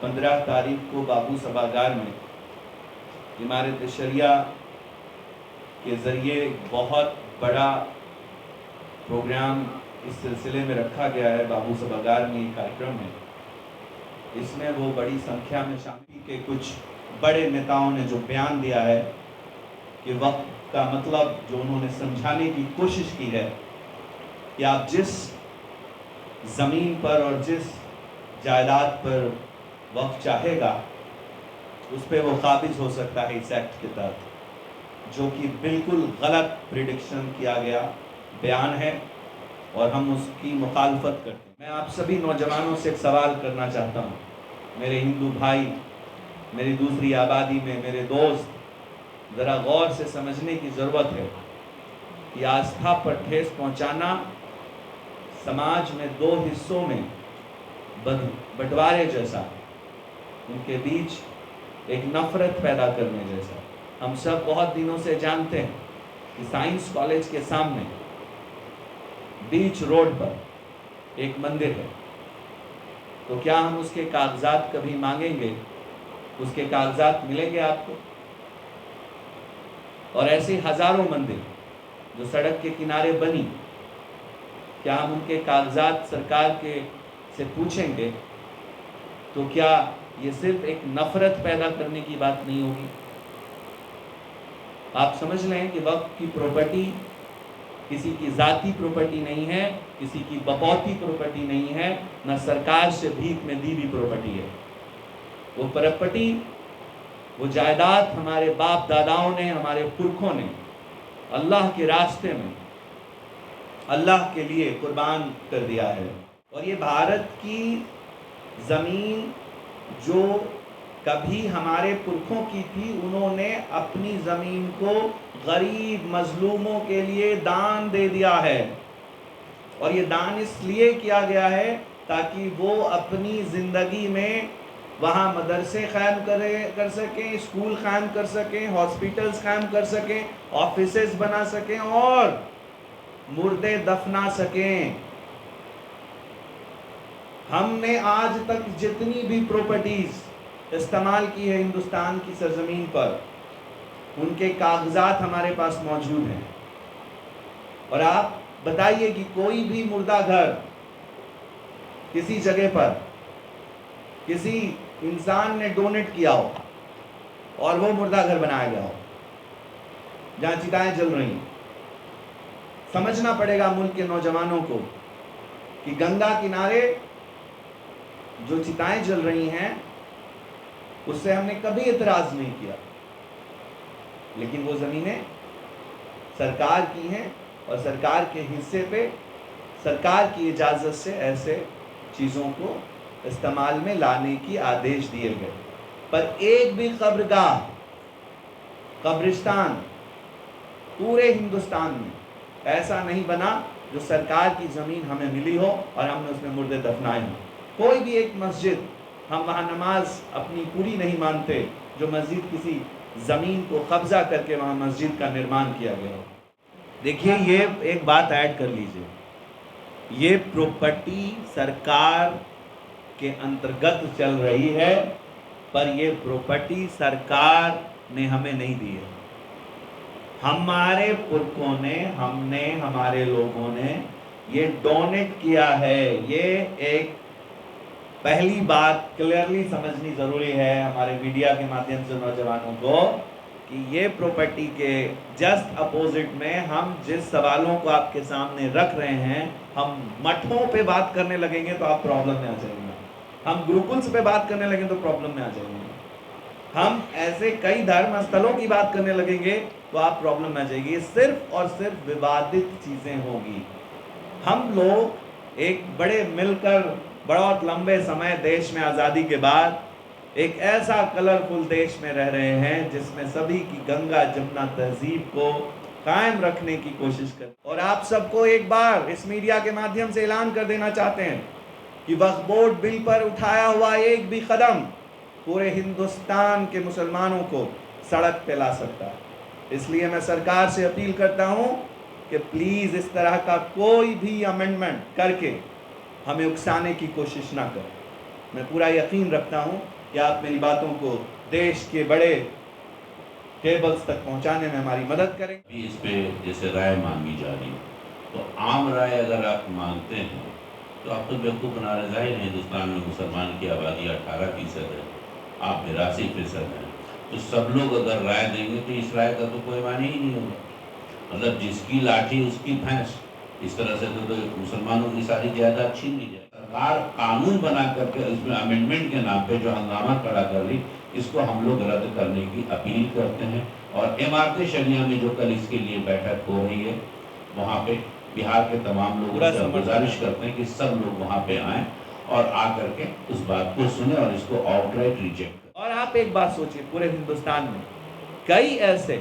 15 तारीख को बाबू सभागार में इमारत शरिया के ज़रिए बहुत बड़ा प्रोग्राम इस सिलसिले में रखा गया है। बाबू सभागार में ये कार्यक्रम है, इसमें वो बड़ी संख्या में शामिल के कुछ बड़े नेताओं ने जो बयान दिया है कि वक्त का मतलब जो उन्होंने समझाने की कोशिश की है कि आप जिस ज़मीन पर और जिस जायदाद पर वक्त चाहेगा उस पर वो काबिज हो सकता है इस एक्ट के तहत, जो कि बिल्कुल गलत प्रिडिक्शन किया गया बयान है और हम उसकी मुखालफत करते हैं। मैं आप सभी नौजवानों से एक सवाल करना चाहता हूँ, मेरे हिंदू भाई, मेरी दूसरी आबादी में मेरे दोस्त, ज़रा गौर से समझने की ज़रूरत है कि आस्था पर ठेस पहुँचाना समाज में दो हिस्सों में बंटवारे जैसा, उनके बीच एक नफरत पैदा करने जैसा। हम सब बहुत दिनों से जानते हैं कि साइंस कॉलेज के सामने बीच रोड पर एक मंदिर है, तो क्या हम उसके कागजात कभी मांगेंगे? उसके कागजात मिलेंगे आपको? और ऐसे हजारों मंदिर जो सड़क के किनारे बनी, क्या हम उनके कागजात सरकार के से पूछेंगे? तो क्या ये सिर्फ एक नफरत पैदा करने की बात नहीं होगी? आप समझ लें कि वक्त की प्रॉपर्टी किसी की जाती प्रॉपर्टी नहीं है, किसी की बपौती प्रॉपर्टी नहीं है, न सरकार से भीख में दी हुई प्रॉपर्टी है। वो प्रॉपर्टी, वो जायदाद हमारे बाप दादाओं ने, हमारे पुरखों ने अल्लाह के रास्ते में अल्लाह के लिए कुर्बान कर दिया है। और ये भारत की ज़मीन जो कभी हमारे पुरखों की थी, उन्होंने अपनी ज़मीन को गरीब मजलूमों के लिए दान दे दिया है। और ये दान इसलिए किया गया है ताकि वो अपनी ज़िंदगी में वहाँ मदरसे क़ायम कर सकें, स्कूल क़ायम कर सकें, हॉस्पिटल्स क़ायम कर सकें, ऑफिसेस बना सकें और मुर्दे दफना सकें। हमने आज तक जितनी भी प्रॉपर्टीज इस्तेमाल की है हिंदुस्तान की सरजमीन पर, उनके कागजात हमारे पास मौजूद हैं। और आप बताइए कि कोई भी मुर्दा घर किसी जगह पर किसी इंसान ने डोनेट किया हो और वो मुर्दा घर बनाया गया हो जहाँ चिताएं जल रही हैं, समझना पड़ेगा मुल्क के नौजवानों को कि गंगा किनारे जो चिताएं जल रही हैं उससे हमने कभी इतराज नहीं किया, लेकिन वो ज़मीनें सरकार की हैं और सरकार के हिस्से पे सरकार की इजाज़त से ऐसे चीज़ों को इस्तेमाल में लाने की आदेश दिए गए। पर एक भी कब्रगाह, कब्रिस्तान पूरे हिंदुस्तान में ऐसा नहीं बना जो सरकार की ज़मीन हमें मिली हो और हमने उसमें मुर्दे दफनाए हों। कोई भी एक मस्जिद, हम वहाँ नमाज अपनी पूरी नहीं मानते जो मस्जिद किसी ज़मीन को कब्ज़ा करके वहाँ मस्जिद का निर्माण किया गया हो। देखिए, ये एक बात ऐड कर लीजिए, ये प्रॉपर्टी सरकार के अंतर्गत चल रही है, पर ये प्रॉपर्टी सरकार ने हमें नहीं दी है। हमारे पुरखों ने, हमने, हमारे लोगों ने ये डोनेट किया है। ये एक पहली बात क्लियरली समझनी ज़रूरी है हमारे मीडिया के माध्यम से नौजवानों को कि ये प्रॉपर्टी के जस्ट अपोजिट में हम जिस सवालों को आपके सामने रख रहे हैं, हम मठों पे बात करने लगेंगे तो आप प्रॉब्लम में आ जाएंगे, हम गुरुकुल्स पे बात करने लगेंगे तो प्रॉब्लम में आ जाएंगे, हम ऐसे कई धर्म स्थलों की बात करने लगेंगे तो आप प्रॉब्लम में आ जाएगी। सिर्फ और सिर्फ विवादित चीज़ें होगी। हम लोग एक बड़े मिलकर बहुत लंबे समय देश में आज़ादी के बाद एक ऐसा कलरफुल देश में रह रहे हैं जिसमें सभी की गंगा जमुना तहजीब को कायम रखने की कोशिश कर। और आप सबको एक बार इस मीडिया के माध्यम से ऐलान कर देना चाहते हैं कि वक्फ बोर्ड बिल पर उठाया हुआ एक भी कदम पूरे हिंदुस्तान के मुसलमानों को सड़क पे ला सकता है। इसलिए मैं सरकार से अपील करता हूं कि प्लीज़ इस तरह का कोई भी अमेंडमेंट करके हमें उकसाने की कोशिश ना करें। मैं पूरा यकीन रखता हूँ कि आप मेरी बातों को देश के बड़े टेबल्स तक पहुँचाने में हमारी मदद करेंगे। इस पे जैसे राय मांगी जा रही, तो आम राय अगर आप मांगते हैं तो आप तो बेवकूफ़ बना रहे। जाहिर है हिंदुस्तान में मुसलमान की आबादी 18% है, आप 82% हैं, तो सब लोग अगर राय देंगे तो इस राय का तो कोई माने ही नहीं होगा। मतलब जिसकी लाठी उसकी भैंस, इस तरह से तो मुसलमानों की सारी जायदाद छीन ली जाए। सरकार कानून बना करके इसमें अमेंडमेंट के नाम पे जो हंगामा खड़ा कर रही, इसको हम लोग रद्द करने की अपील करते हैं। और इमारत शरिया में जो कल इसके लिए बैठक हो रही है, वहाँ पे बिहार के तमाम लोगों से हम गुजारिश करते हैं कि सब लोग वहाँ पे आएँ और आकर के उस बात को सुने और इसको आउटराइट रिजेक्ट करें। और आप एक बात सोचिए, पूरे हिंदुस्तान में कई ऐसे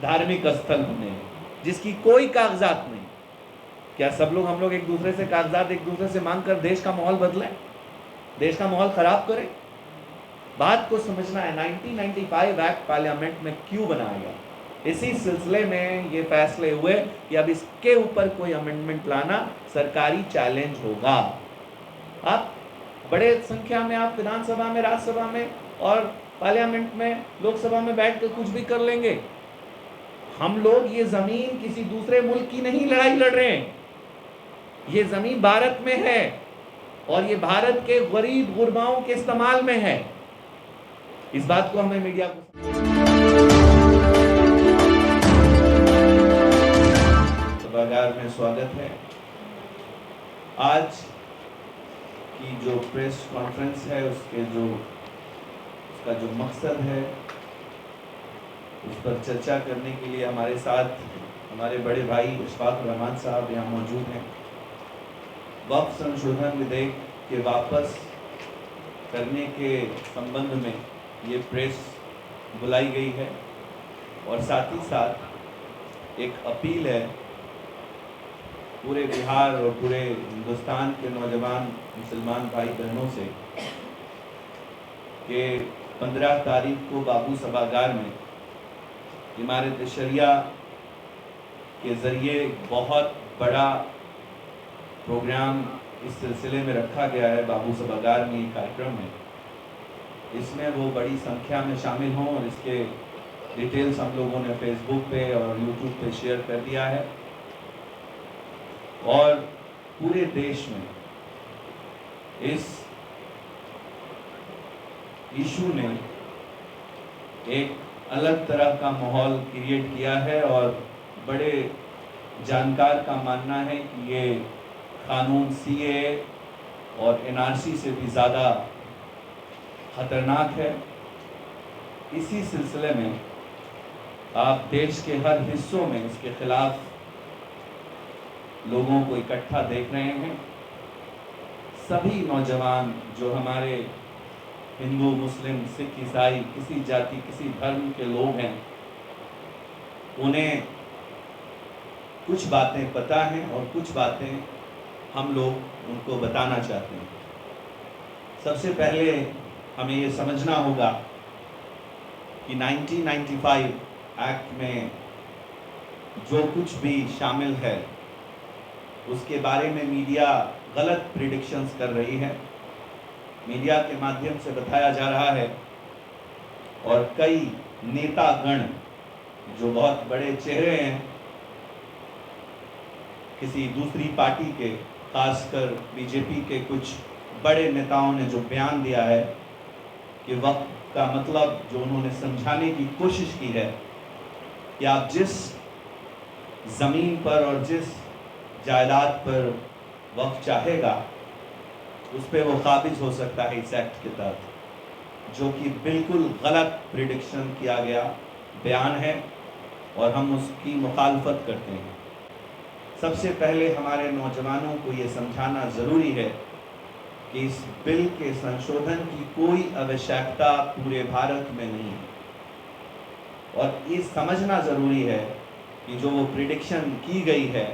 धार्मिक स्थल बने हैं जिसकी कोई कागजात नहीं। क्या सब लोग हम लोग एक दूसरे से कागजात एक दूसरे से मांग कर देश का माहौल बदलें, देश का माहौल खराब करें? बात को समझना है। 1995 एक्ट पार्लियामेंट में क्यों बनाया गया? इसी सिलसिले में ये फैसले हुए कि अब इसके ऊपर कोई अमेंडमेंट लाना सरकारी चैलेंज होगा। आप बड़े संख्या में आप विधानसभा में, राज्यसभा में और पार्लियामेंट में, लोकसभा में बैठ कर कुछ भी कर लेंगे। हम लोग ये जमीन किसी दूसरे मुल्क की नहीं लड़ाई लड़ रहे हैं, ये जमीन भारत में है और ये भारत के गरीब गुरबाओं के इस्तेमाल में है। इस बात को हमें मीडिया को सभागार में स्वागत है। आज की जो प्रेस कॉन्फ्रेंस है उसका जो मकसद है उस पर चर्चा करने के लिए हमारे साथ हमारे बड़े भाई इशफाक रहमान साहब यहाँ मौजूद हैं। वक्फ संशोधन विधेयक के वापस करने के संबंध में ये प्रेस बुलाई गई है और साथ ही साथ एक अपील है पूरे बिहार और पूरे हिंदुस्तान के नौजवान मुसलमान भाई बहनों से कि 15 तारीख को बाबू सभागार में इमारत शरिया के ज़रिए बहुत बड़ा प्रोग्राम इस सिलसिले में रखा गया है। बाबू सभागार में ये कार्यक्रम है, इसमें वो बड़ी संख्या में शामिल हों और इसके डिटेल्स हम लोगों ने फेसबुक पे और यूट्यूब पे शेयर कर दिया है। और पूरे देश में इस इशू ने एक अलग तरह का माहौल क्रिएट किया है और बड़े जानकार का मानना है कि ये कानून सीएए और एनआरसी से भी ज़्यादा खतरनाक है। इसी सिलसिले में आप देश के हर हिस्सों में इसके खिलाफ लोगों को इकट्ठा देख रहे हैं। सभी नौजवान जो हमारे हिंदू, मुस्लिम, सिख, ईसाई, किसी जाति, किसी धर्म के लोग हैं, उन्हें कुछ बातें पता हैं और कुछ बातें हम लोग उनको बताना चाहते हैं। सबसे पहले हमें ये समझना होगा कि 1995 एक्ट में जो कुछ भी शामिल है उसके बारे में मीडिया गलत प्रिडिक्शंस कर रही है। मीडिया के माध्यम से बताया जा रहा है और कई नेतागण जो बहुत बड़े चेहरे हैं किसी दूसरी पार्टी के, खासकर बीजेपी के कुछ बड़े नेताओं ने जो बयान दिया है कि वक्त का मतलब जो उन्होंने समझाने की कोशिश की है कि आप जिस ज़मीन पर और जिस जायदाद पर वक्त चाहेगा उस पर वो काबिज हो सकता है इस एक्ट के तहत, जो कि बिल्कुल गलत प्रिडिक्शन किया गया बयान है और हम उसकी मुखालफत करते हैं। सबसे पहले हमारे नौजवानों को ये समझाना ज़रूरी है कि इस बिल के संशोधन की कोई आवश्यकता पूरे भारत में नहीं है और ये समझना ज़रूरी है कि जो वो प्रिडिक्शन की गई है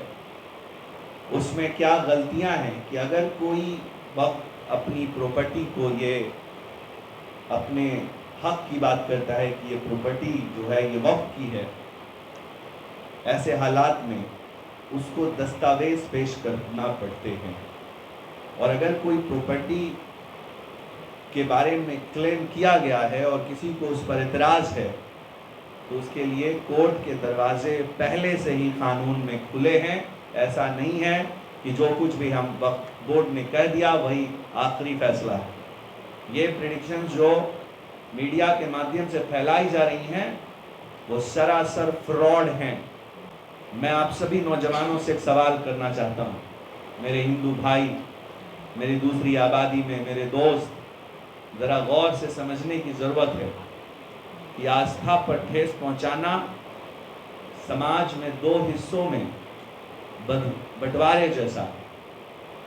उसमें क्या गलतियां हैं कि अगर कोई वक्त अपनी प्रॉपर्टी को ये अपने हक की बात करता है कि ये प्रॉपर्टी जो है ये वक्त की है, ऐसे हालात में उसको दस्तावेज पेश करना पड़ते हैं। और अगर कोई प्रॉपर्टी के बारे में क्लेम किया गया है और किसी को उस पर एतराज़ है, तो उसके लिए कोर्ट के दरवाजे पहले से ही कानून में खुले हैं। ऐसा नहीं है कि जो कुछ भी हम वक्फ बोर्ड ने कह दिया वही आखिरी फैसला है। ये प्रेडिक्शन जो मीडिया के माध्यम से फैलाई जा रही हैं वो सरासर फ्रॉड हैं। मैं आप सभी नौजवानों से एक सवाल करना चाहता हूँ, मेरे हिंदू भाई, मेरी दूसरी आबादी में मेरे दोस्त, ज़रा गौर से समझने की ज़रूरत है कि आस्था पर ठेस पहुँचाना समाज में दो हिस्सों में बंटवारे जैसा,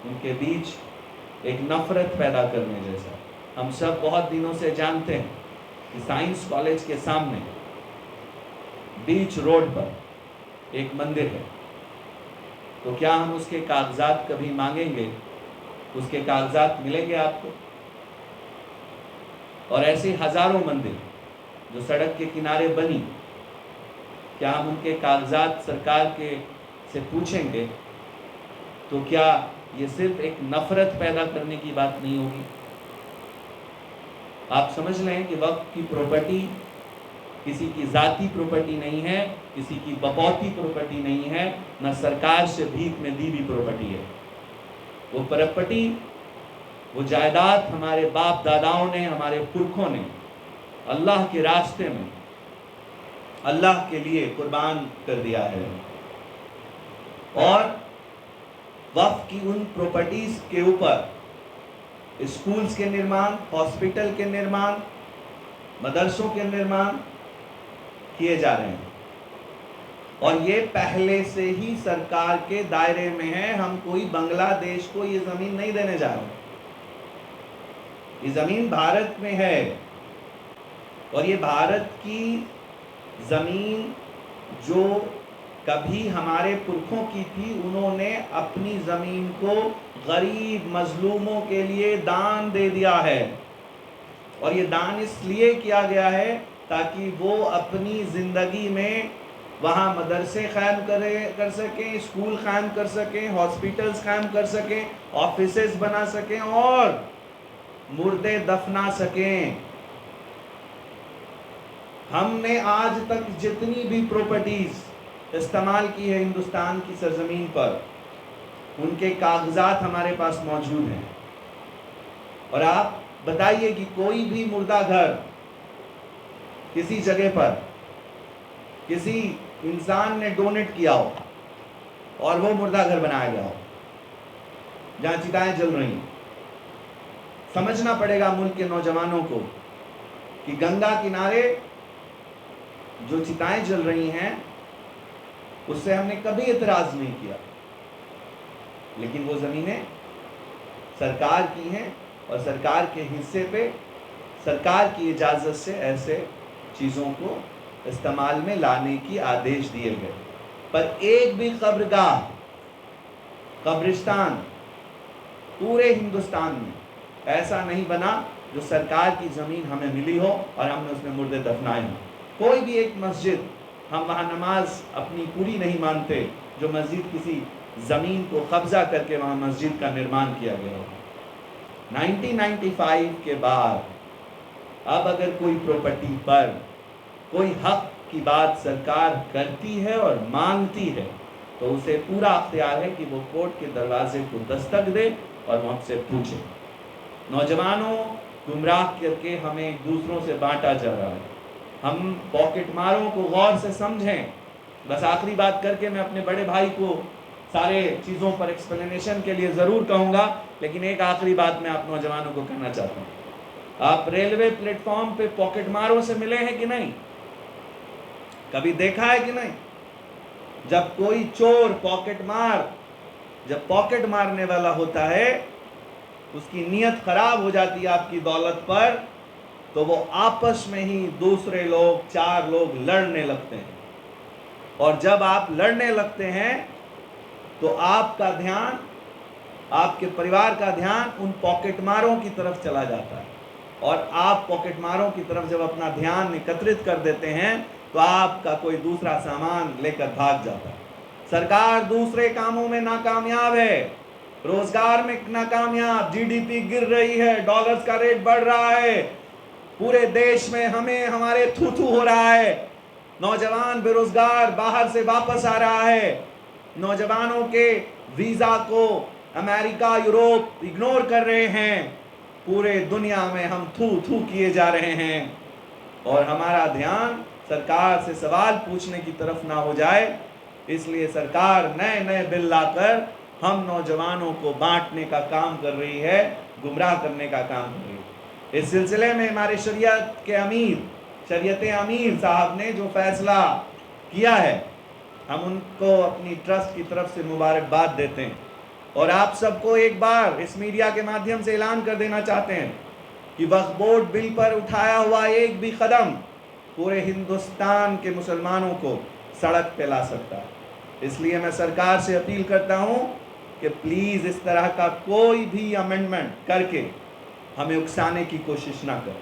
उनके बीच एक नफरत पैदा करने जैसा। हम सब बहुत दिनों से जानते हैं कि साइंस कॉलेज के सामने बीच रोड पर एक मंदिर है, तो क्या हम उसके कागजात कभी मांगेंगे? उसके कागजात मिलेंगे आपको? और ऐसे हजारों मंदिर जो सड़क के किनारे बनी, क्या हम उनके कागजात सरकार के से पूछेंगे? तो क्या ये सिर्फ एक नफरत पैदा करने की बात नहीं होगी? आप समझ लें कि वक्फ की प्रॉपर्टी किसी की जाती प्रॉपर्टी नहीं है, किसी की बपौती प्रॉपर्टी नहीं है, न सरकार से भीख में दी हुई प्रॉपर्टी है। वो प्रॉपर्टी, वो जायदाद हमारे बाप दादाओं ने, हमारे पुरखों ने अल्लाह के रास्ते में अल्लाह के लिए कुर्बान कर दिया है। और वक्फ की उन प्रॉपर्टीज के ऊपर स्कूल्स के निर्माण, हॉस्पिटल के निर्माण, मदरसों के निर्माण किए जा रहे हैं और ये पहले से ही सरकार के दायरे में है। हम कोई बांग्लादेश को ये जमीन नहीं देने जा रहे, ये जमीन भारत में है और ये भारत की जमीन जो कभी हमारे पुरखों की थी, उन्होंने अपनी जमीन को गरीब मजलूमों के लिए दान दे दिया है। और ये दान इसलिए किया गया है ताकि वो अपनी ज़िंदगी में वहाँ मदरसे क़ायम कर सकें, स्कूल क़ायम कर सकें, हॉस्पिटल्स क़ायम कर सकें, ऑफिसेस बना सकें और मुर्दे दफना सकें। हमने आज तक जितनी भी प्रॉपर्टीज़ इस्तेमाल की है हिंदुस्तान की सरजमीन पर, उनके कागजात हमारे पास मौजूद हैं। और आप बताइए कि कोई भी मुर्दा घर किसी जगह पर किसी इंसान ने डोनेट किया हो और वो मुर्दा घर बनाया गया हो जहाँ चिताएं जल रही हैं, समझना पड़ेगा मुल्क के नौजवानों को कि गंगा किनारे जो चिताएं जल रही हैं उससे हमने कभी एतराज़ नहीं किया, लेकिन वो ज़मीनें सरकार की हैं और सरकार के हिस्से पे सरकार की इजाज़त से ऐसे चीज़ों को इस्तेमाल में लाने की आदेश दिए गए। पर एक भी कब्रगाह, कब्रिस्तान पूरे हिंदुस्तान में ऐसा नहीं बना जो सरकार की ज़मीन हमें मिली हो और हमने उसमें मुर्दे दफनाए हों। कोई भी एक मस्जिद हम वहाँ नमाज अपनी पूरी नहीं मानते जो मस्जिद किसी ज़मीन को कब्ज़ा करके वहाँ मस्जिद का निर्माण किया गया हो। 1995 के बाद अब अगर कोई प्रॉपर्टी पर कोई हक की बात सरकार करती है और मांगती है तो उसे पूरा अख्तियार है कि वो कोर्ट के दरवाजे को दस्तक दे और वो हमसे पूछे। नौजवानों, गुमराह करके हमें एक दूसरों से बांटा जा रहा है। हम पॉकेट मारों को गौर से समझें। बस आखिरी बात करके मैं अपने बड़े भाई को सारे चीज़ों पर एक्सप्लेनेशन के लिए ज़रूर कहूँगा, लेकिन एक आखिरी बात मैं आप नौजवानों को कहना चाहता हूँ। आप रेलवे प्लेटफॉर्म पे पॉकेट मारों से मिले हैं कि नहीं? कभी देखा है कि नहीं? जब कोई चोर जब पॉकेट मारने वाला होता है, उसकी नीयत खराब हो जाती है आपकी दौलत पर, तो वो आपस में ही दूसरे लोग, 4 लोग लड़ने लगते हैं। और जब आप लड़ने लगते हैं तो आपका ध्यान, आपके परिवार का ध्यान उन पॉकेट मारों की तरफ चला जाता है। और आप पॉकेट मारों की तरफ जब अपना ध्यान एकत्रित कर देते हैं तो आपका कोई दूसरा सामान लेकर भाग जाता है। सरकार दूसरे कामों में नाकामयाब है, रोजगार में नाकामयाब, जीडीपी गिर रही है, डॉलर्स का रेट बढ़ रहा है, पूरे देश में हमें हमारे थू थू हो रहा है, नौजवान बेरोजगार बाहर से वापस आ रहा है, नौजवानों के वीजा को अमेरिका यूरोप इग्नोर कर रहे हैं, पूरे दुनिया में हम थू थू किए जा रहे हैं और हमारा ध्यान सरकार से सवाल पूछने की तरफ ना हो जाए। इसलिए सरकार नए नए बिल लाकर हम नौजवानों को बांटने का काम कर रही है, गुमराह करने का काम कर रही है। इस सिलसिले में हमारे शरीयत अमीर साहब ने जो फैसला किया है, हम उनको अपनी ट्रस्ट की तरफ से मुबारकबाद देते हैं और आप सबको एक बार इस मीडिया के माध्यम से ऐलान कर देना चाहते हैं कि वक्फ बोर्ड बिल पर उठाया हुआ एक भी कदम पूरे हिंदुस्तान के मुसलमानों को सड़क पे ला सकता है। इसलिए मैं सरकार से अपील करता हूं कि प्लीज़ इस तरह का कोई भी अमेंडमेंट करके हमें उकसाने की कोशिश ना करें।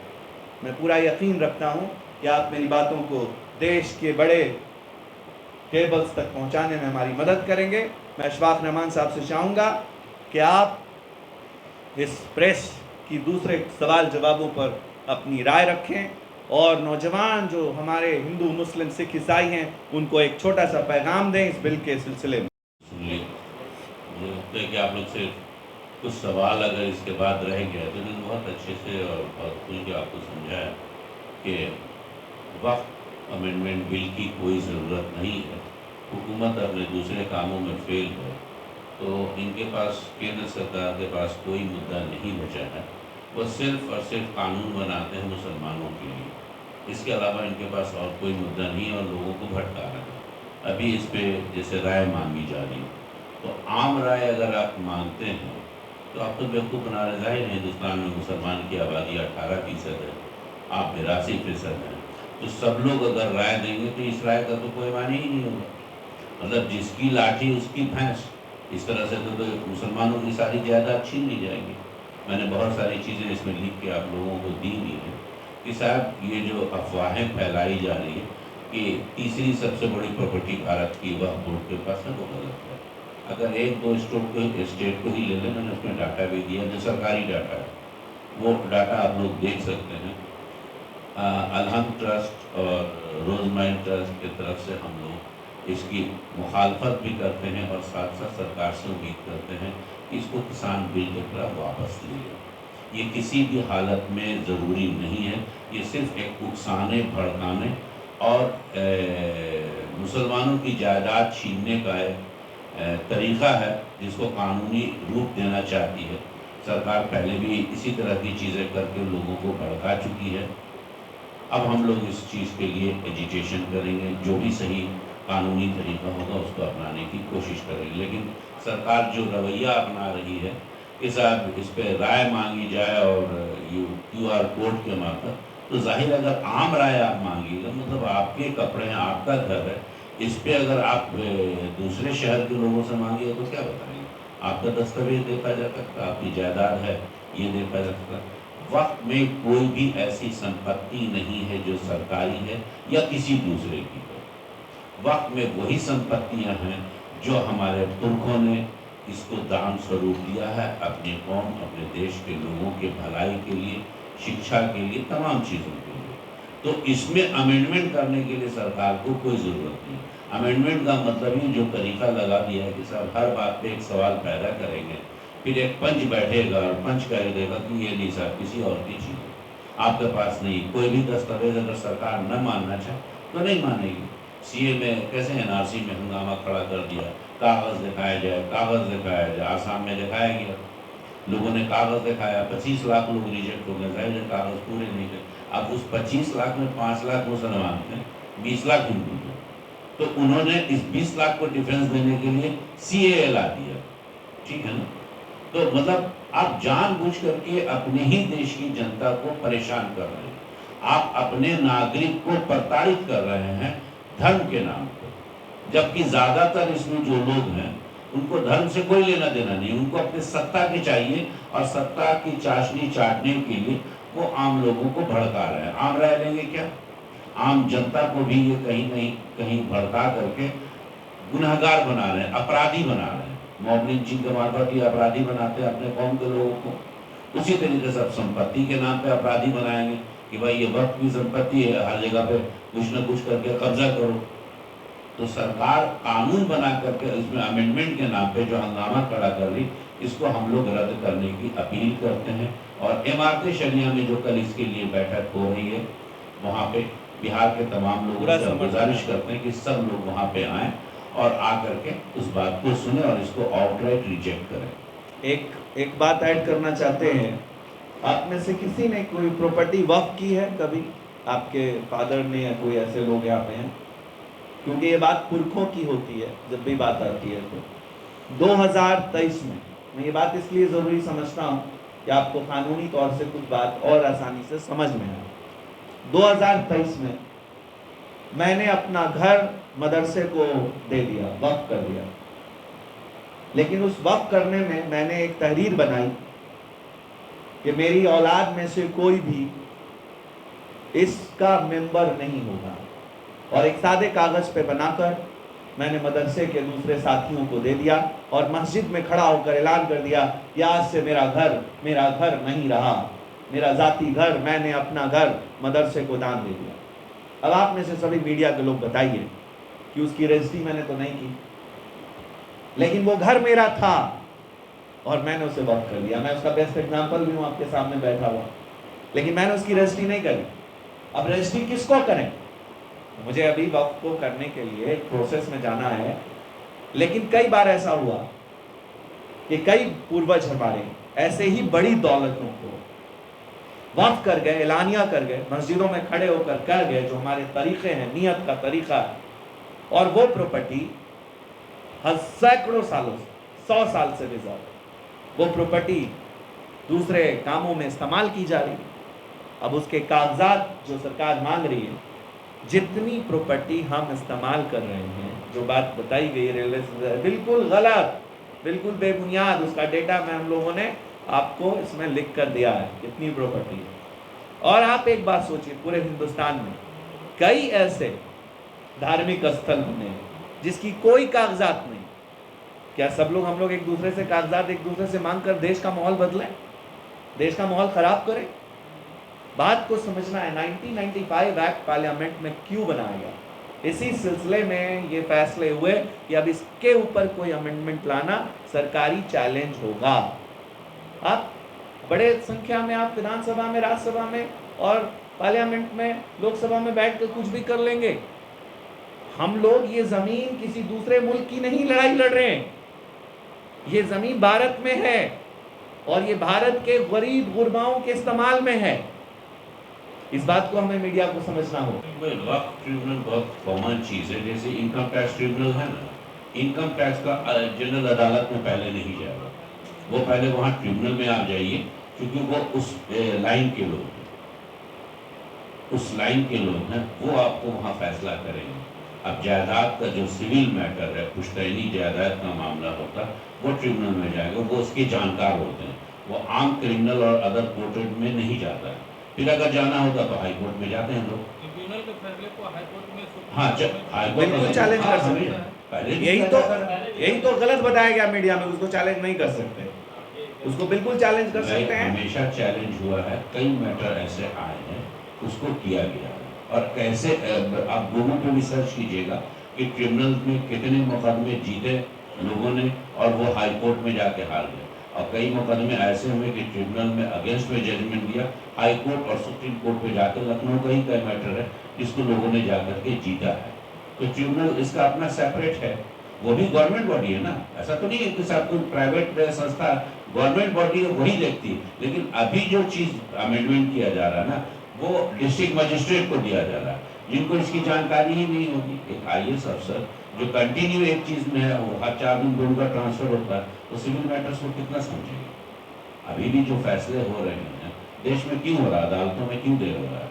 मैं पूरा यकीन रखता हूं कि आप मेरी बातों को देश के बड़े केबल्स तक पहुंचाने में हमारी मदद करेंगे। मैं अशफाक रहमान साहब से चाहूँगा कि आप इस प्रेस की दूसरे सवाल जवाबों पर अपनी राय रखें और नौजवान जो हमारे हिंदू मुस्लिम सिख ईसाई हैं उनको एक छोटा सा पैगाम दें इस बिल के सिलसिले में। मुझे लगता है कि आप लोग से कुछ सवाल अगर इसके बाद रह गया तो मैंने बहुत अच्छे से और बहुत खुल के आपको समझाया कि वक्फ अमेंडमेंट बिल की कोई ज़रूरत नहीं है। हुकूमत अपने दूसरे कामों में फेल है तो इनके पास, केंद्र सरकार के पास कोई मुद्दा नहीं बचा है। वो सिर्फ और सिर्फ कानून बनाते हैं मुसलमानों के लिए, इसके अलावा इनके पास और कोई मुद्दा नहीं है और लोगों को भटका रहे हैं। अभी इस पे जैसे राय मांगी जा रही है, तो आम राय अगर आप मांगते हैं तो आप तो बेवकूफ़ बना रहे। जाहिर है हिंदुस्तान में मुसलमान की आबादी 18% है, आप 82% हैं, तो सब लोग अगर राय देंगे तो इस राय का तो कोई मानी ही नहीं होगा। मतलब जिसकी लाठी उसकी भैंस, इस तरह से तो मुसलमानों की सारी जायदाद छीन ली जाएगी। मैंने बहुत सारी चीज़ें इसमें लिख के आप लोगों को दी भी हैं कि साहब ये जो अफवाहें फैलाई जा रही है कि तीसरी सबसे बड़ी प्रॉपर्टी भारत की वक्फ बोर्ड के पास है, वो गलत है। अगर एक दो स्टेट को ही ले लें, मैंने उसमें डाटा भी दिया जो सरकारी डाटा है, वो डाटा आप लोग देख सकते हैं। अलहम ट्रस्ट और रोजमाइन ट्रस्ट की तरफ से हम लोग इसकी मुखालफत भी करते हैं और साथ साथ सरकार से उम्मीद करते हैं कि इसको किसान बिल की तरह वापस लिए। ये किसी भी हालत में ज़रूरी नहीं है, ये सिर्फ एक उकसाने भड़काने और मुसलमानों की जायदाद छीनने का एक तरीक़ा है जिसको कानूनी रूप देना चाहती है सरकार। पहले भी इसी तरह की चीज़ें करके लोगों को भड़का चुकी है। अब हम लोग इस चीज़ के लिए एजिटेशन करेंगे, जो भी सही कानूनी तरीका होगा उसको अपनाने की कोशिश करेंगे। लेकिन सरकार जो रवैया अपना रही है कि साहब इस पर राय मांगी जाए और QR कोड के मार्फत, तो जाहिर अगर आम राय आप मांगिएगा, मतलब आपके कपड़े हैं, आपका घर है, इस पे अगर आप दूसरे शहर के लोगों से मांगिए तो क्या बताएंगे? आपका दस्तावेज देखा जा सकता, आपकी जायदाद है ये देखा जा सकता। वक्त में कोई भी ऐसी संपत्ति नहीं है जो सरकारी है या किसी दूसरे की है। वक्त में वही संपत्तियां हैं जो हमारे पुरखों ने इसको दान स्वरूप दिया है अपने कौम, अपने देश के लोगों के भलाई के लिए, शिक्षा के लिए, तमाम चीज़ों के लिए। तो इसमें अमेंडमेंट करने के लिए सरकार को कोई ज़रूरत नहीं। अमेंडमेंट का मतलब ही जो तरीका लगा दिया है कि साहब हर बात पे एक सवाल पैदा करेंगे, फिर एक पंच बैठेगा और पंच कह देगा कि ये नहीं साहब किसी और की चीज़ है, आपके पास नहीं। कोई भी दस्तावेज अगर सरकार न मानना चाहे तो नहीं मानेगी। CA में कैसे NRC में हंगामा खड़ा कर दिया, कागज़ दिखाया जाए, कागज़ दिखाया जाए। आसाम में दिखाया गया, लोगों ने कागज़ दिखाया, 25 लाख लोग रिजेक्ट हो गए, जाहिर है कागज़ पूरे नहीं थे। अब उस 25 लाख में 5 लाख मुसलमान थे, 20 लाख हिंदू थे, तो उन्होंने इस 20 लाख को डिफेंस देने के लिए CAA ला दिया। ठीक है ना? तो मतलब आप जानबूझ करके अपने ही देश की जनता को परेशान कर रहे हैं, आप अपने नागरिक को प्रताड़ित कर रहे हैं धर्म के नाम पर। जबकि ज़्यादातर इसमें जो लोग हैं उनको धर्म से कोई लेना देना नहीं, उनको अपने सत्ता के चाहिए और सत्ता की चाशनी चाटने के लिए वो आम लोगों को भड़का रहे हैं। आम राय लेंगे क्या? आम जनता को भी ये कहीं नहीं कहीं भड़का करके गुनहगार बना रहे हैं, अपराधी बना रहे हैं। मॉब लिंचिंग के मार्फत ही अपराधी बनाते हैं अपने कौम के लोगों को। उसी तरीके से अब संपत्ति के नाम पे अपराधी बनाएंगे कि भाई ये वक्त की संपत्ति है, हर जगह पे कुछ न कुछ करके कब्जा करो। तो सरकार कानून बना करके इसमें अमेंडमेंट के नाम पे जो हंगामा खड़ा कर रही, इसको हम लोग रद्द करने की अपील करते हैं। और इमारत शरिया में जो कल इसके लिए बैठक हो रही है, वहाँ पे बिहार के तमाम लोगों से गुजारिश करते हैं कि सब लोग वहाँ पे आएँ और आकर के उस बात को सुने और इसको आउटराइट रिजेक्ट करें। एक बात ऐड करना चाहते हैं, आप में से किसी ने कोई प्रॉपर्टी वक्फ की है कभी? आपके फादर ने या कोई ऐसे लोग यहाँ पे हैं? क्योंकि ये बात पुरखों की होती है जब भी बात आती है। तो 2023 में मैं ये बात इसलिए ज़रूरी समझता हूँ कि आपको कानूनी तौर से कुछ बात और आसानी से समझ में आए। 2023 में मैंने अपना घर मदरसे को दे दिया, वक्फ कर दिया। लेकिन उस वक्फ करने में मैंने एक तहरीर बनाई कि मेरी औलाद में से कोई भी इसका मेंबर नहीं होगा, और एक सादे कागज पे बनाकर मैंने मदरसे के दूसरे साथियों को दे दिया और मस्जिद में खड़ा होकर ऐलान कर दिया कि आज से मेरा घर नहीं रहा, मेरा जाती घर, मैंने अपना घर मदरसे को दान दे दिया। अब आप में से सभी मीडिया के लोग बताइए कि उसकी रजिस्ट्री मैंने तो नहीं की, लेकिन वो घर मेरा था और मैंने उसे वक्फ कर दिया। मैं उसका बेस्ट एग्जाम्पल भी हूँ, आपके सामने बैठा हुआ, लेकिन मैंने उसकी रजिस्ट्री नहीं करी। अब रजिस्ट्री किसको करें? मुझे अभी वक्फ को करने के लिए एक प्रोसेस में जाना है। लेकिन कई बार ऐसा हुआ कि कई पूर्वज हमारे ऐसे ही बड़ी दौलतों को वक्फ कर गए, एलानिया कर गए, मस्जिदों में खड़े होकर कर गए, जो हमारे तरीक़े हैं, नियत का तरीक़ा है। और वो प्रॉपर्टी सैकड़ों सालों से, 100 साल से भी ज़्यादा वो प्रॉपर्टी दूसरे कामों में इस्तेमाल की जा रही है। अब उसके कागजात जो सरकार मांग रही है, जितनी प्रॉपर्टी हम इस्तेमाल कर रहे हैं, जो बात बताई गई रेलवे से बिल्कुल गलत, बिल्कुल बेबुनियाद, उसका डेटा में हम लोगों ने आपको इसमें लिख कर दिया है कितनी प्रॉपर्टी है। और आप एक बात सोचिए, पूरे हिंदुस्तान में कई ऐसे धार्मिक स्थल बने हैं जिसकी कोई कागजात नहीं। क्या सब लोग, हम लोग एक दूसरे से कागजात एक दूसरे से मांग कर देश का माहौल बदलें, देश का माहौल खराब करें? बात को समझना है। 1995 एक्ट पार्लियामेंट में क्यों बनाया गया? इसी सिलसिले में ये फैसले हुए कि अब इसके ऊपर कोई अमेंडमेंट लाना सरकारी चैलेंज होगा। आप बड़े संख्या में आप विधानसभा में, राज्यसभा में और पार्लियामेंट में, लोकसभा में बैठ कर कुछ भी कर लेंगे। हम लोग ये जमीन किसी दूसरे मुल्क की नहीं लड़ाई लड़ रहे हैं, ये जमीन भारत में है और ये भारत के गरीब गुरबाओं के इस्तेमाल में है। इस बात को हमें मीडिया को समझना होगा। वक्फ ट्रिब्यूनल बहुत कॉमन चीज़ है, जैसे इनकम टैक्स ट्रिब्यूनल है ना, इनकम टैक्स का जनरल अदालत में पहले नहीं जाएगा, वो पहले वहाँ ट्रिब्यूनल में आ जाइए, क्योंकि वो उस लाइन के लोग हैं, उस लाइन के लोग हैं, वो आपको वहाँ फैसला करेंगे। अब जायदाद का जो सिविल मैटर है, पुश्तैनी जायदाद का मामला होता है, वो ट्रिब्यूनल में जाएगा, वो उसके जानकार होते हैं, वो आम क्रिमिनल और अदर कोर्ट में नहीं जाता है। फिर अगर जाना होगा तो हाई कोर्ट में जाते हैं लोग। ट्रिब्यूनल के फैसले को हाई कोर्ट में, हाँ, हाई कोर्ट में चैलेंज कर सकते हैं। यही तो गलत बताया गया मीडिया में, उसको चैलेंज नहीं कर सकते, उसको बिल्कुल चैलेंज कर सकते हैं। हमेशा चैलेंज हुआ है, कई मैटर ऐसे आए हैं, उसको किया गया है। और कैसे आप लोगों को भी सर्च कीजिएगा कि ट्रिब्यूनल में कितने मुकदमे जीते लोगों ने और वो हाई कोर्ट में जाके हार गए। और कई मुकदमे ऐसे हुए कि ट्रिब्यूनल में अगेंस्ट में जजमेंट दिया, हाई कोर्ट और सुप्रीम कोर्ट पे जाकर, लखनऊ का ही कई मैटर है जिसको लोगों ने जाकर के जीता है। तो ट्रिब्यूनल इसका अपना सेपरेट है, वो भी गवर्नमेंट बॉडी है ना, ऐसा तो नहीं है कि सब कुछ प्राइवेट संस्था, गवर्नमेंट बॉडी है, वही देखती है। लेकिन अभी जो चीज़ अमेंडमेंट किया जा रहा है ना, वो डिस्ट्रिक्ट मजिस्ट्रेट को दिया जा रहा है, जिनको इसकी जानकारी ही नहीं होगी। एक IAS अफसर जो कंटिन्यू एक चीज़ में है, वो हर 4 दिन दोनों का ट्रांसफर होता है, तो सिविल मैटर्स को कितना समझेंगे? अभी भी जो फैसले हो रहे हैं देश में क्यों हो रहा है, अदालतों में क्यों देर हो रहा है?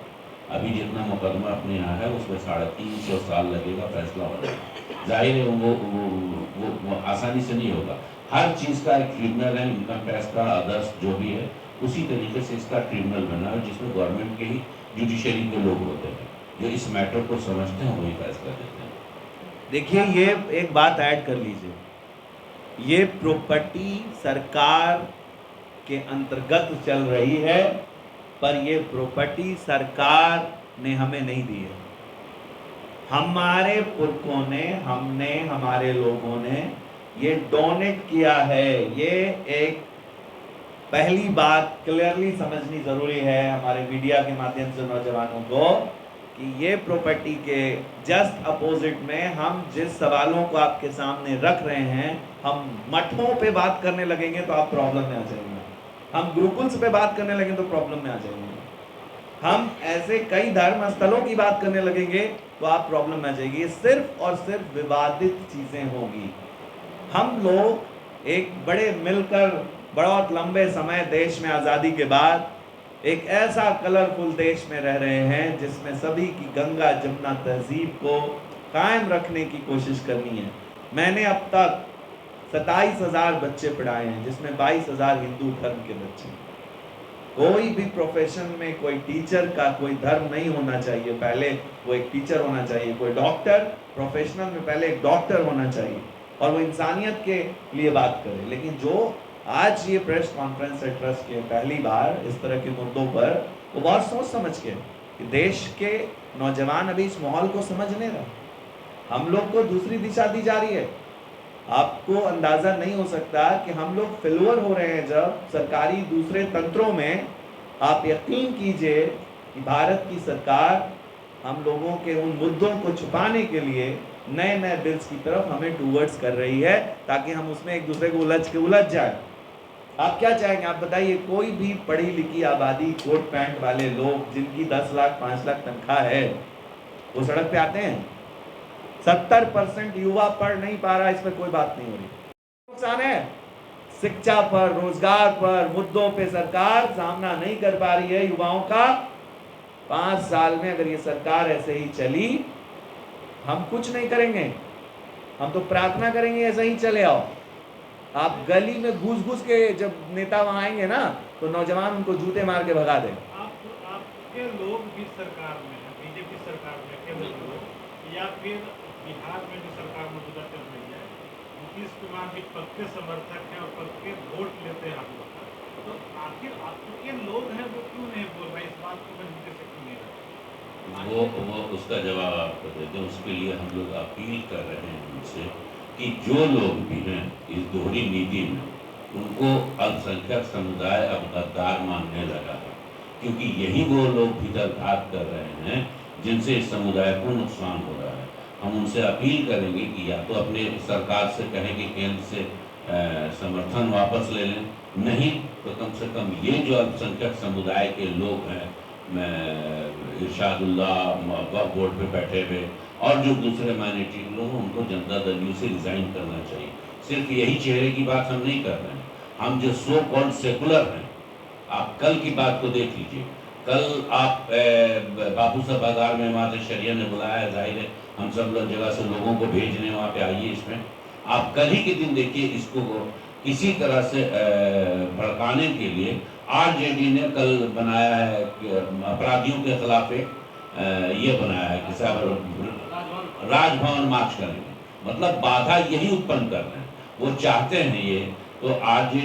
अभी जितना मुकदमा अपने यहाँ है उसमें 350 साल लगेगा फैसला होने में। जाहिर है वो आसानी से नहीं होगा। हर चीज़ का एक ट्रिब्यूनल है, इनकम टैक्स का, अदर्स जो भी है, उसी तरीके से इसका ट्रिब्यूनल बना है जिसमें गवर्नमेंट के ही जुडिशरी के लोग होते हैं, जो इस मैटर को समझते हैं, वही फैसला देते हैं। देखिए, ये एक बात ऐड कर लीजिए, ये प्रॉपर्टी सरकार के अंतर्गत चल रही है, पर ये प्रॉपर्टी सरकार ने हमें नहीं दी है। हमारे पुरखों ने, हमने, हमारे लोगों ने ये डोनेट किया है। ये एक पहली बात क्लियरली समझनी जरूरी है हमारे मीडिया के माध्यम से नौजवानों को, कि ये प्रॉपर्टी के जस्ट अपोजिट में हम जिस सवालों को आपके सामने रख रहे हैं, हम मठों पे बात करने लगेंगे तो आप प्रॉब्लम में आ जाएंगे, हम गुरुकुल्स पे बात करने लगेंगे तो प्रॉब्लम में आ जाएंगे, हम ऐसे कई धर्म स्थलों की बात करने लगेंगे तो आप प्रॉब्लम में आ जाएगी। सिर्फ और सिर्फ विवादित चीजें होगी। हम लोग एक बड़े मिलकर बहुत लंबे समय देश में आज़ादी के बाद एक ऐसा कलरफुल देश में रह रहे हैं जिसमें सभी की गंगा जमुना तहजीब को कायम रखने की कोशिश करनी है। मैंने अब तक 27,000 बच्चे पढ़ाए हैं, जिसमें 22,000 हिंदू धर्म के बच्चे हैं। कोई भी प्रोफेशन में कोई टीचर का कोई धर्म नहीं होना चाहिए, पहले वो एक टीचर होना चाहिए। कोई डॉक्टर, प्रोफेशनल में पहले एक डॉक्टर होना चाहिए और वो इंसानियत के लिए बात करे। लेकिन जो आज ये प्रेस कॉन्फ्रेंस है ट्रस्ट के पहली बार इस तरह के मुद्दों पर, वो बहुत सोच समझ के कि देश के नौजवान अभी इस माहौल को समझ नहीं रहा, हम लोग को दूसरी दिशा दी जा रही है। आपको अंदाजा नहीं हो सकता कि हम लोग फेलुअर हो रहे हैं जब सरकारी दूसरे तंत्रों में। आप यकीन कीजिए कि भारत की सरकार हम लोगों के उन मुद्दों को छुपाने के लिए नए नए बिल्स की तरफ हमें टूवर्ड्स कर रही है, ताकि हम उसमें एक दूसरे को उलझ जाए। आप क्या चाहेंगे? आप बताइए, कोई भी पढ़ी लिखी आबादी, कोट पैंट वाले लोग जिनकी 10 लाख 5 लाख तनख्वाह है, वो सड़क पे आते हैं? 70% युवा पढ़ नहीं पा रहा, इस पर कोई बात नहीं हो रही। नुकसान है शिक्षा पर, रोजगार पर, मुद्दों पे सरकार सामना नहीं कर पा रही है युवाओं का। 5 साल में अगर ये सरकार ऐसे ही चली, हम कुछ नहीं करेंगे, हम तो प्रार्थना करेंगे ऐसे ही चले आओ। आप गली में घुस के जब नेता वहां आएंगे ना, तो नौजवान उनको जूते मार के भगा दें। आपके लोग भी सरकार में है, बीजेपी सरकार में केंद्र लोग, या फिर बिहार में जो सरकार मौजूदा चल रही है, नीतीश कुमार भी पक्के समर्थक हैं और पक्के वोट लेते हैं आप लोग, तो आखिर आपके लोग हैं वो क्यों नहीं बोल रहे? इस बात को मैं मुझे से क्यों नहीं रहा? वो उसका जवाब आपको देते हैं। उसके लिए हम लोग अपील कर रहे हैं उनसे कि जो लोग भी हैं इस दोहरी नीति में, उनको अल्पसंख्यक समुदाय अब गद्दार मानने लगा है, क्योंकि यही वो लोग भीतर घात कर रहे हैं जिनसे इस समुदाय को नुकसान हो रहा है। हम उनसे अपील करेंगे कि या तो अपने सरकार से कहें कि केंद्र से समर्थन वापस ले लें, नहीं तो कम से कम ये जो अल्पसंख्यक समुदाय के लोग हैं, इरशादुल्लाह वक्फ बोर्ड पे बैठे हुए और जो दूसरे माइनॉरिटी के लोग, उनको जनता दल यू से रिजाइन करना चाहिए। सिर्फ यही चेहरे की बात हम नहीं कर रहे हैं, हम जो सो कॉल्ड सेकुलर हैं, आप कल की बात को देख लीजिए। कल आप बापू साहब बाजार में हमारे शरिया ने बुलाया, जाहिर है हम सब लोग जगह से लोगों को भेजने वहाँ पे आइए। इसमें आप कल ही के दिन देखिए, इसको किसी तरह से भड़काने के लिए आरजेडी ने कल बनाया है अपराधियों के खिलाफ ये बनाया है कि साहब राजभवन मार्च करेंगे, मतलब बाधा यही उत्पन्न कर रहे हैं। वो चाहते हैं ये, तो आज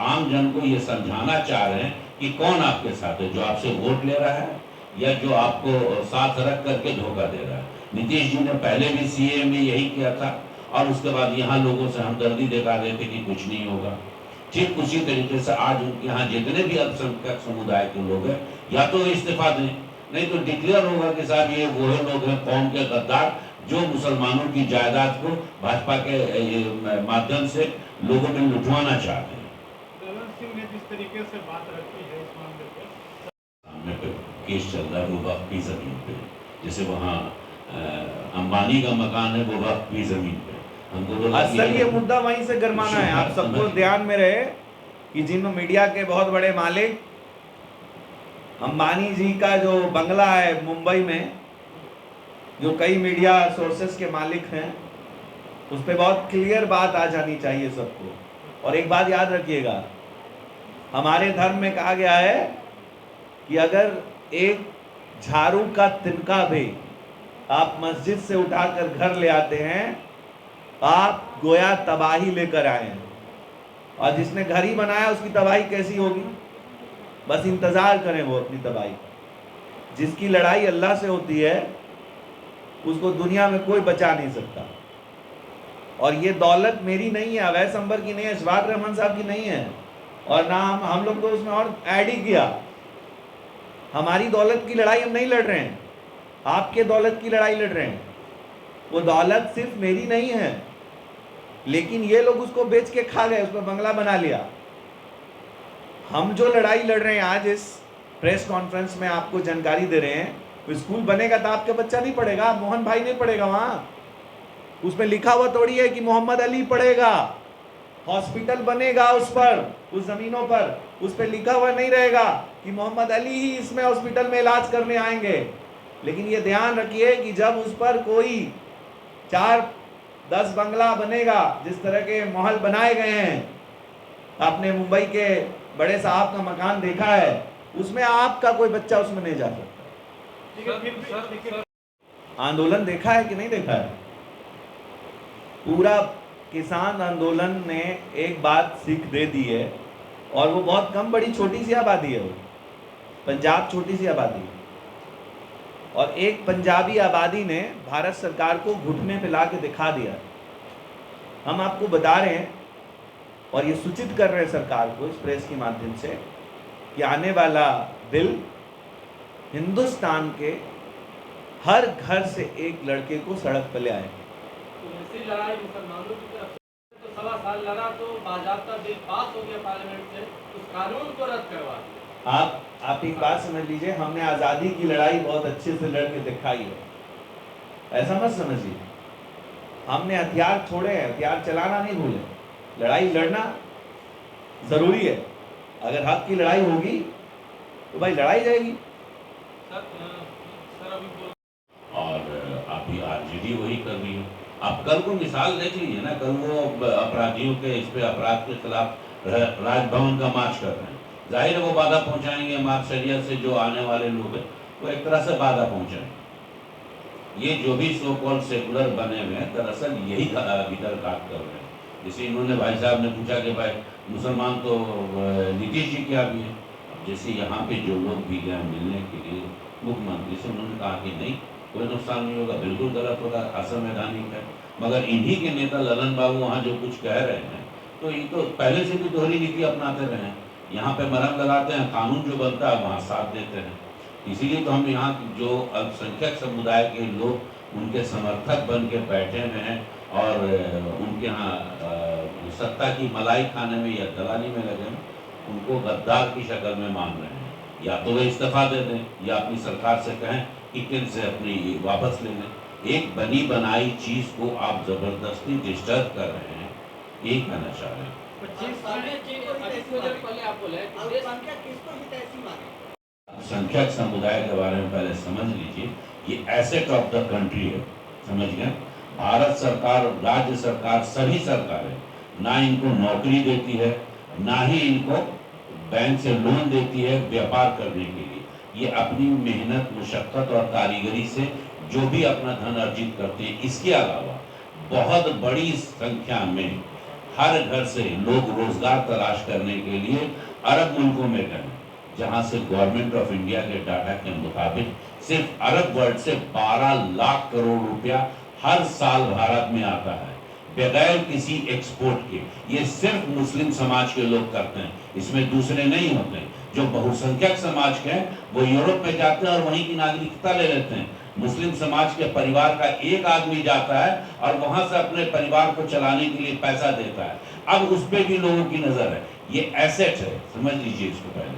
आम जन को ये समझाना चाह रहे हैं कि कौन आपके साथ है, जो आपसे वोट ले रहा है या जो आपको साथ रख करके धोखा दे रहा है। नीतीश जी ने पहले भी सीए में यही किया था और उसके बाद यहाँ लोगों से हमदर्दी दिखा रहे थे कि कुछ नहीं होगा। ठीक उसी तरीके से आज उनके यहाँ जितने भी अल्पसंख्यक समुदाय के लोग हैं, या तो इस्तीफा दें, नहीं तो डिक्लेयर होगा कि साहब ये वो लोग हैं कौम के गद्दार, जो मुसलमानों की जायदाद को भाजपा के माध्यम से लोगों में लुटवाना चाहते हैं। दलन सिंह ने जिस तरीके से बात रखी है इस मामले पे, सामने पे केस चल रहा है वो वक्त की जमीन पे, जैसे वहाँ अंबानी का मकान है वो वक्त की जमीन पे। हमको असल ये मुद्दा वहीं से गरमाना है। आप सबको ध्यान में रहे कि जिन मीडिया के बहुत बड़े मालिक, अंबानी जी का जो बंगला है मुंबई में, जो कई मीडिया सोर्सेस के मालिक हैं, उस पर बहुत क्लियर बात आ जानी चाहिए सबको। और एक बात याद रखिएगा, हमारे धर्म में कहा गया है कि अगर एक झाड़ू का तिनका भी आप मस्जिद से उठाकर घर ले आते हैं आप गोया तबाही लेकर आए हैं, और जिसने घर ही बनाया उसकी तबाही कैसी होगी? बस इंतजार करें वो अपनी तबाही। जिसकी लड़ाई अल्लाह से होती है उसको दुनिया में कोई बचा नहीं सकता। और ये दौलत मेरी नहीं है, अवैस अंबर की नहीं है, इशफाक रहमान साहब की नहीं है, और ना हम लोग तो उसमें और ऐड ही किया। हमारी दौलत की लड़ाई हम नहीं लड़ रहे हैं, आपके दौलत की लड़ाई लड़ रहे हैं। वो दौलत सिर्फ मेरी नहीं है, लेकिन ये लोग उसको बेच के खा गए, उस पर बंगला बना लिया। हम जो लड़ाई लड़ रहे हैं आज इस प्रेस कॉन्फ्रेंस में आपको जानकारी दे रहे हैं, तो स्कूल बनेगा तो आपके बच्चा नहीं पढ़ेगा, मोहन भाई नहीं पढ़ेगा वहाँ। उसमें लिखा हुआ थोड़ी है कि मोहम्मद अली पढ़ेगा। हॉस्पिटल बनेगा उस पर, उस जमीनों पर, उस पर लिखा हुआ नहीं रहेगा कि मोहम्मद अली ही इसमें हॉस्पिटल में इलाज करने आएंगे। लेकिन ये ध्यान रखिए कि जब उस पर कोई 4-10 बंगला बनेगा, जिस तरह के महल बनाए गए हैं, आपने मुंबई के बड़े साहब का मकान देखा है, उसमें आपका कोई बच्चा उसमें नहीं जा सकता। आंदोलन देखा है कि नहीं देखा है? पूरा किसान आंदोलन ने एक बात सीख दे दी है, और वो बहुत कम, बड़ी छोटी सी आबादी है वो, पंजाब छोटी सी आबादी है, और एक पंजाबी आबादी ने भारत सरकार को घुटने पे ला के दिखा दिया। हम आपको बता रहे हैं और ये सूचित कर रहे हैं सरकार को इस प्रेस के माध्यम से कि आने वाला बिल हिंदुस्तान के हर घर से एक लड़के को सड़क पर ले आए। तो ऐसी लड़ाई मुसलमानों की तरफ से तो 1.25 साल लगा, तो बाज़ाब्ता बिल पास हो गया पार्लियामेंट से, उस कानून को रद्द करवा दिया। आप एक बात समझ लीजिए, हमने आज़ादी की लड़ाई बहुत अच्छे से लड़ के दिखाई है, ऐसा मत समझिए। हमने हथियार छोड़े हैं, हथियार चलाना नहीं भूले। लड़ाई लड़ना ज़रूरी है, अगर हक की लड़ाई होगी तो भाई लड़ाई जाएगी। और अभी आरजेडी वही कर रही है। आप कल को मिसाल देख लीजिए ना, कल वो अपराधियों के इस पे अपराध के खिलाफ राजभवन का मार्च कर रहे हैं। जाहिर है वो बाधा पहुंचाएंगे, मार्क्सवादियत से जो आने वाले लोग हैं वो एक तरह से बाधा पहुंचाएंगे। ये जो भी सो कॉल्ड सेकुलर बने हुए हैं, दरअसल यही भीतर घात कर रहे हैं। जैसे इन्होंने भाई साहब ने पूछा कि भाई मुसलमान तो नीतीश जी क्या भी है। अब जैसे यहाँ पे जो लोग भी गए मिलने के लिए मुख्यमंत्री से, उन्होंने कहा कि नहीं कोई नुकसान नहीं होगा, बिल्कुल गलत होगा, असंवैधानिक है। मगर इन्हीं के नेता ललन बाबू वहाँ जो कुछ कह रहे हैं, तो ये तो पहले से भी दोहरी नीति अपनाते रहे हैं। यहाँ पे मरहम लगाते हैं, कानून जो बनता है वहाँ साथ देते हैं। इसीलिए तो हम यहाँ जो अल्पसंख्यक समुदाय के लोग उनके समर्थक बन के बैठे हुए हैं, और उनके यहाँ सत्ता की मलाई खाने में या दलाली में लगे हैं, उनको गद्दार की शक्ल में मान रहे हैं। या तो वे इस्तीफा दे दें, या अपनी सरकार से कहें कि किन से अपनी वापस ले लें। एक बनी बनाई चीज़ को आप ज़बरदस्ती डिस्टर्ब कर रहे हैं, यही कहना चाह रहे हैं। संख्यक समुदाय के बारे में पहले समझ लीजिए, ये एसेट ऑफ द कंट्री है, समझ गए? भारत सरकार, राज्य सरकार, सभी सरकारें ना इनको नौकरी देती है, ना ही इनको बैंक से लोन देती है व्यापार करने के लिए। ये अपनी मेहनत, मुशक्कत और कारीगरी से जो भी अपना धन अर्जित करते हैं, इसके अलावा बहुत बड़ी संख्या में हर घर से लोग रोजगार तलाश करने के लिए अरब मुल्कों में गए, जहां से गवर्नमेंट ऑफ इंडिया के डाटा के मुताबिक सिर्फ अरब वर्ल्ड से 12 लाख करोड़ रुपया हर साल भारत में आता है, बगैर किसी एक्सपोर्ट के। ये सिर्फ मुस्लिम समाज के लोग करते हैं, इसमें दूसरे नहीं होते। जो बहुसंख्यक समाज के हैं वो यूरोप में जाते हैं और वहीं की नागरिकता ले लेते हैं। मुस्लिम समाज के परिवार का एक आदमी जाता है और वहां से अपने परिवार को चलाने के लिए पैसा देता है। अब उस पर भी लोगों की नजर है, ये एसेट है, समझ लीजिए इसको पहले।